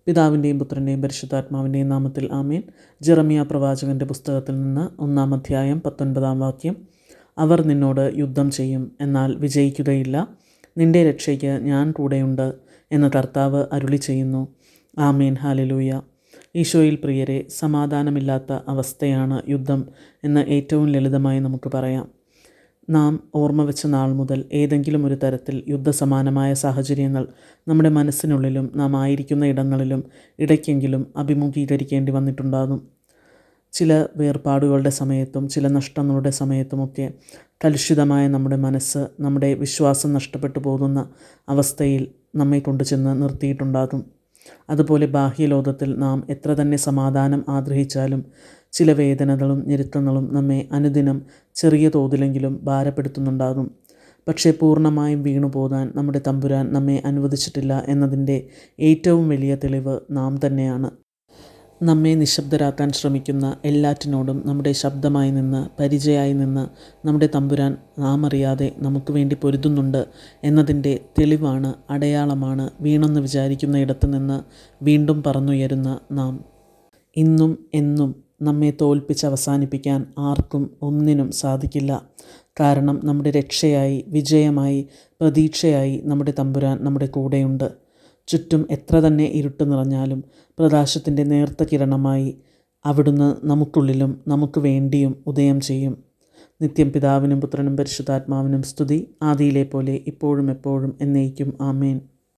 പിതാവിൻ്റെയും പുത്രൻ്റെയും പരിശുദ്ധാത്മാവിൻ്റെയും നാമത്തിൽ ആമേൻ. ജെറമിയ പ്രവാചകൻ്റെ പുസ്തകത്തിൽ നിന്ന് 1-ാം അധ്യായം 19-ാം വാക്യം. അവർ നിന്നോട് യുദ്ധം ചെയ്യും, എന്നാൽ വിജയിക്കുകയില്ല. നിന്റെ രക്ഷയ്ക്ക് ഞാൻ കൂടെയുണ്ട് എന്ന് കർത്താവ് അരുളി ചെയ്യുന്നു. ആമേൻ. ഹല്ലേലൂയ. ഈശോയിൽ പ്രിയരെ, സമാധാനമില്ലാത്ത അവസ്ഥയാണ് യുദ്ധം എന്ന് ഏറ്റവും ലളിതമായി നമുക്ക് പറയാം. നാം ഓർമ്മ വെച്ച നാൾ മുതൽ ഏതെങ്കിലും ഒരു തരത്തിൽ യുദ്ധസമാനമായ സാഹചര്യങ്ങൾ നമ്മുടെ മനസ്സിനുള്ളിലും നാം ആയിരിക്കുന്ന ഇടങ്ങളിലും ഇടയ്ക്കെങ്കിലും അഭിമുഖീകരിക്കേണ്ടി വന്നിട്ടുണ്ടാകും. ചില വേർപാടുകളുടെ സമയത്തും ചില നഷ്ടങ്ങളുടെ സമയത്തുമൊക്കെ കലുഷിതമായ നമ്മുടെ മനസ്സ് നമ്മുടെ വിശ്വാസം നഷ്ടപ്പെട്ടു പോകുന്ന അവസ്ഥയിൽ നമ്മെ കൊണ്ടു ചെന്ന് നിർത്തിയിട്ടുണ്ടാകും. അതുപോലെ ബാഹ്യലോകത്തിൽ നാം എത്ര തന്നെ സമാധാനം ആഗ്രഹിച്ചാലും ചില വേദനകളും ഞെരുക്കങ്ങളും നമ്മെ അനുദിനം ചെറിയ തോതിലെങ്കിലും ഭാരപ്പെടുത്തുന്നുണ്ടാകും. പക്ഷേ പൂർണ്ണമായും വീണുപോകാൻ നമ്മുടെ തമ്പുരാൻ നമ്മെ അനുവദിച്ചിട്ടില്ല എന്നതിൻ്റെ ഏറ്റവും വലിയ തെളിവ് നാം തന്നെയാണ്. നമ്മെ നിശബ്ദരാക്കാൻ ശ്രമിക്കുന്ന എല്ലാറ്റിനോടും നമ്മുടെ ശബ്ദമായി നിന്ന് പരിചയമായി നിന്ന് നമ്മുടെ തമ്പുരാൻ നാം അറിയാതെ നമുക്ക് വേണ്ടി പൊരുതുന്നുണ്ട് എന്നതിൻ്റെ തെളിവാണ്, അടയാളമാണ് വീണെന്ന് വിചാരിക്കുന്ന ഇടത്തു നിന്ന് വീണ്ടും പറന്നുയരുന്ന നാം. ഇന്നും എന്നും നമ്മെ തോൽപ്പിച്ച് അവസാനിപ്പിക്കാൻ ആർക്കും ഒന്നിനും സാധിക്കില്ല. കാരണം നമ്മുടെ രക്ഷയായി, വിജയമായി, പ്രതീക്ഷയായി നമ്മുടെ തമ്പുരാൻ നമ്മുടെ കൂടെയുണ്ട്. ചുറ്റും എത്ര തന്നെ ഇരുട്ട് നിറഞ്ഞാലും പ്രകാശത്തിൻ്റെ നേർത്ത കിരണമായി അവിടുന്ന് നമുക്കുള്ളിലും നമുക്ക് വേണ്ടിയും ഉദയം ചെയ്യും. നിത്യം പിതാവിനും പുത്രനും പരിശുദ്ധാത്മാവിനും സ്തുതി, ആദിയിലെ പോലെ ഇപ്പോഴും എപ്പോഴും എന്നേക്കും. ആമേൻ.